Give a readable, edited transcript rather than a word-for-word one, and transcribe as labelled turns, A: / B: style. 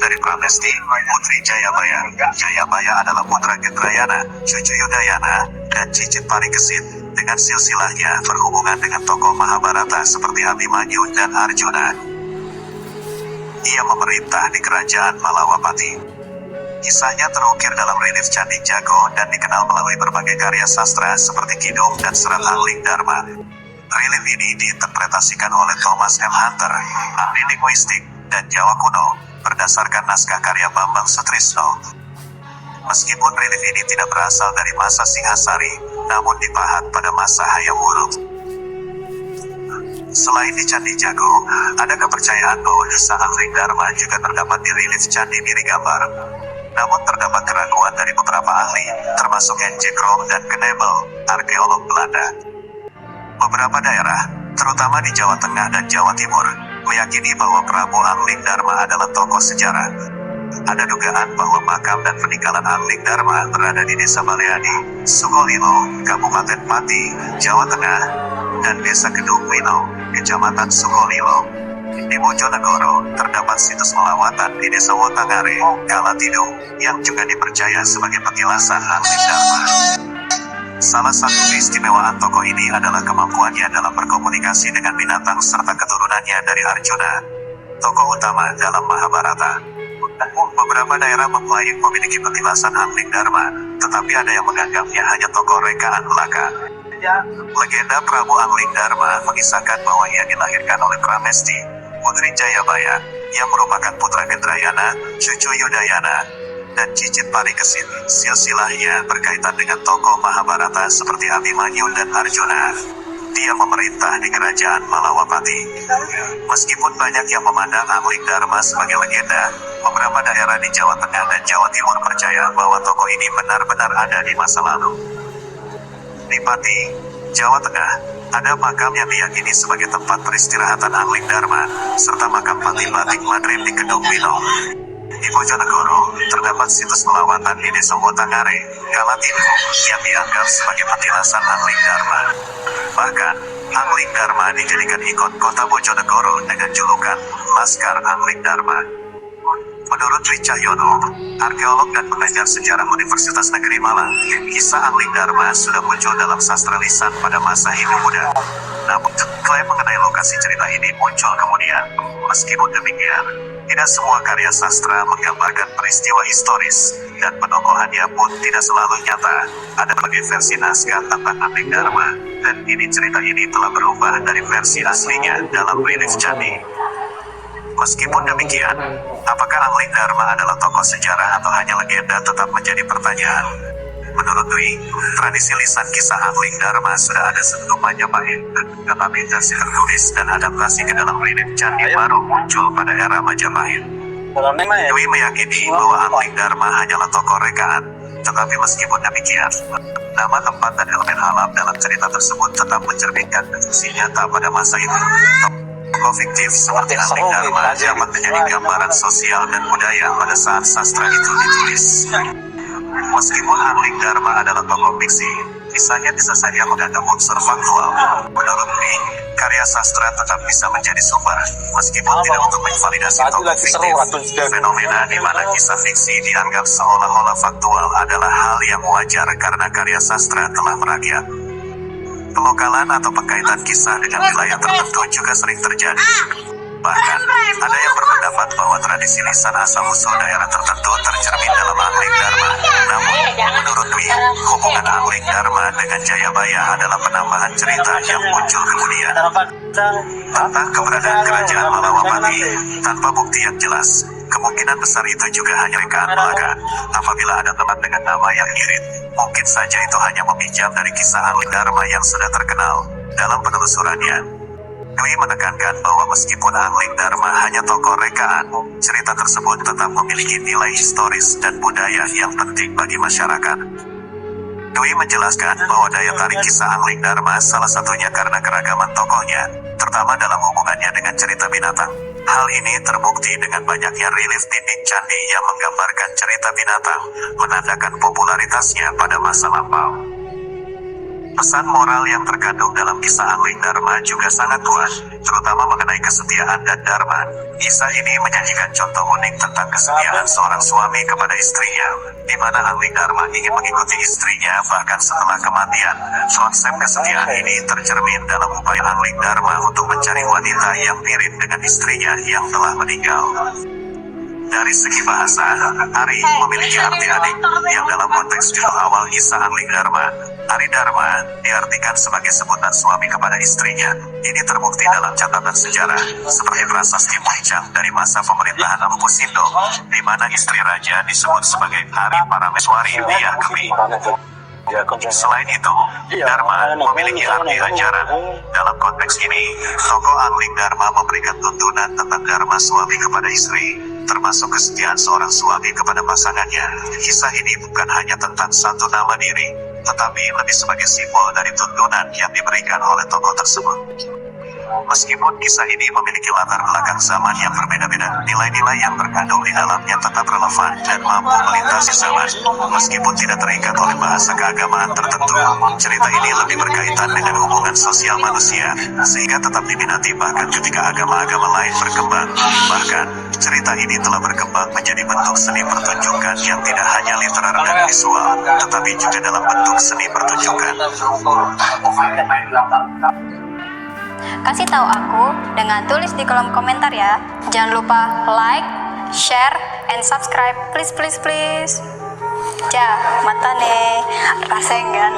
A: dari Pramesti, Putri Jayabaya. Jayabaya adalah putra Gendrayana, cucu Yudayana, dan cicit Parikesit. Dengan silsilahnya berhubungan dengan tokoh Mahabharata seperti Abimanyu dan Arjuna. Ia memerintah di kerajaan Malawapati. Kisahnya terukir dalam relief Candi Jago dan dikenal melalui berbagai karya sastra seperti Kidung dan Serat Angling Dharma. Relief ini diinterpretasikan oleh Thomas M. Hunter, ahli linguistik dan Jawa kuno, berdasarkan naskah karya Bambang Sutrisno. Meskipun relief ini tidak berasal dari masa Singhasari, namun dipahat pada masa Hayam Wuruk. Selain di Candi Jago, ada kepercayaan bahwa kisah Angling Dharma juga terdapat di relief Candi Mirigambar. Namun terdapat keraguan dari beberapa ahli, termasuk N.J. Krom dan Knebel, arkeolog Belanda. Beberapa daerah, terutama di Jawa Tengah dan Jawa Timur, meyakini bahwa Prabu Angling Dharma adalah tokoh sejarah. Ada dugaan bahwa makam dan peninggalan Angling Dharma berada di Desa Baleadi, Sukolilo, Kabupaten Pati, Jawa Tengah, dan Desa Kedung Wino, Kecamatan Sukolilo. Di Bojonegoro, terdapat situs melawatan di Desa Wotangare, Kalatidung, yang juga dipercaya sebagai petilasan Angling Dharma. Salah satu keistimewaan tokoh ini adalah kemampuannya dalam berkomunikasi dengan binatang serta keturunannya dari Arjuna, tokoh utama dalam Mahabharata. Beberapa daerah mengklaim memiliki petilasan Angling Dharma, tetapi ada yang menganggapnya hanya tokoh rekaan belaka. Legenda Prabu Angling Dharma mengisahkan bahwa ia dilahirkan oleh Pramesti, Putri Jayabaya, yang merupakan putra Gendrayana, cucu Yudayana, dan cicit Parikesit. Silsilahnya berkaitan dengan tokoh Mahabharata seperti Abimanyu dan Arjuna. Dia memerintah di kerajaan Malawapati. Meskipun banyak yang memandang Angling Dharma sebagai legenda, beberapa daerah di Jawa Tengah dan Jawa Timur percaya bahwa tokoh ini benar-benar ada di masa lalu. Di Pati, Jawa Tengah, ada makam yang diyakini sebagai tempat peristirahatan Angling Dharma, serta makam Pati Batik Madrim di Kedung Wino. Di Bojonegoro, terdapat situs melawatan di Desa Wotangare, Kalatidung, yang dianggap sebagai petilasan Angling Dharma. Bahkan, Angling Dharma dijadikan ikon kota Bojonegoro dengan julukan Laskar Angling Dharma. Menurut Dwi Cahyono, arkeolog dan pengajar sejarah Universitas Negeri Malang, kisah Angling Dharma sudah muncul dalam sastra lisan pada masa Hindu Buddha. Namun, klaim mengenai lokasi cerita ini muncul kemudian. Meskipun demikian, tidak semua karya sastra menggambarkan peristiwa historis, dan penokohannya pun tidak selalu nyata. Ada berbagai versi naskah tentang Angling Dharma, dan cerita ini telah berubah dari versi aslinya dalam relief candi. Meskipun demikian, apakah Angling Dharma adalah tokoh sejarah atau hanya legenda tetap menjadi pertanyaan. Menurut Dwi, tradisi lisan kisah Angling Dharma sudah ada sebelum Majapahit, tetapi versi tertulis dan adaptasi ke dalam relief candi baru muncul pada era Majapahit. Dwi meyakini bahwa Angling Dharma hanyalah tokoh rekaan, tetapi meskipun demikian, nama tempat dan elemen alam dalam cerita tersebut tetap mencerminkan fungsi nyata pada masa itu. Tokoh fiktif seperti Angling Dharma dapat menjadi gambaran sosial dan budaya pada saat sastra itu ditulis. Meskipun Angling Dharma adalah tokoh fiksi, kisahnya bisa saja mengandung unsur faktual. Menurut Dwi, karya sastra tetap bisa menjadi sumber, meskipun tidak untuk menvalidasi tokoh fiktif. Fenomena di mana kisah fiksi dianggap seolah-olah faktual adalah hal yang wajar karena karya sastra telah merakyat. Pelokalan atau pengkaitan kisah dengan wilayah tertentu juga sering terjadi. Bahkan, ada yang berpendapat bahwa tradisi lisan asal-usul daerah tertentu tercermin dalam Angling Dharma. Namun, menurut Dwi, hubungan Angling Dharma dengan Jayabaya adalah penambahan cerita yang muncul kemudian. Tentang keberadaan kerajaan Malawapati, tanpa bukti yang jelas, kemungkinan besar itu juga hanya rekaan belaka. Apabila ada tempat dengan nama yang mirip, mungkin saja itu hanya meminjam dari kisah Angling Dharma yang sudah terkenal. Dalam penelusurannya, Dwi menekankan bahwa meskipun Angling Dharma hanya tokoh rekaan, cerita tersebut tetap memiliki nilai historis dan budaya yang penting bagi masyarakat. Dwi menjelaskan bahwa daya tarik kisah Angling Dharma salah satunya karena keragaman tokohnya, terutama dalam hubungannya dengan cerita binatang. Hal ini terbukti dengan banyaknya relief dinding candi yang menggambarkan cerita binatang, menandakan popularitasnya pada masa lampau. Pesan moral yang terkandung dalam kisah Angling Dharma juga sangat kuat, terutama mengenai kesetiaan dan dharma. Kisah ini menyajikan contoh unik tentang kesetiaan seorang suami kepada istrinya, di mana Angling Dharma ingin mengikuti istrinya bahkan setelah kematian. Konsep kesetiaan ini tercermin dalam upaya Angling Dharma untuk mencari wanita yang mirip dengan istrinya yang telah meninggal. Dari segi bahasa, Ari memiliki arti adik, yang dalam konteks judul awal kisah Angling Dharma. Ari Dharma diartikan sebagai sebutan suami kepada istrinya. Ini terbukti dalam catatan sejarah, seperti prasasti Puncak dari masa pemerintahan Empu Sindo, di mana istri raja disebut sebagai Ari Parameswari Biyah Kemi. Selain itu, Dharma memiliki arti ajaran. Dalam konteks ini, tokoh Angling Dharma memberikan tuntunan tentang dharma suami kepada istri, termasuk kesetiaan seorang suami kepada pasangannya. Kisah ini bukan hanya tentang satu nama diri, tetapi lebih sebagai simbol dari tuntunan yang diberikan oleh tokoh tersebut. Meskipun kisah ini memiliki latar belakang zaman yang berbeda-beda, nilai-nilai yang terkandung di dalamnya tetap relevan dan mampu melintasi zaman. Meskipun tidak terikat oleh bahasa keagamaan tertentu, cerita ini lebih berkaitan dengan hubungan sosial manusia, sehingga tetap diminati bahkan ketika agama-agama lain berkembang. Bahkan, cerita ini telah berkembang menjadi bentuk seni pertunjukan yang tidak hanya literar dan visual, tetapi juga dalam bentuk seni pertunjukan.
B: Kasih tahu aku dengan tulis di kolom komentar ya. Jangan lupa like, share, and subscribe. Please, please, please. Ja, mata nih. Rasengan.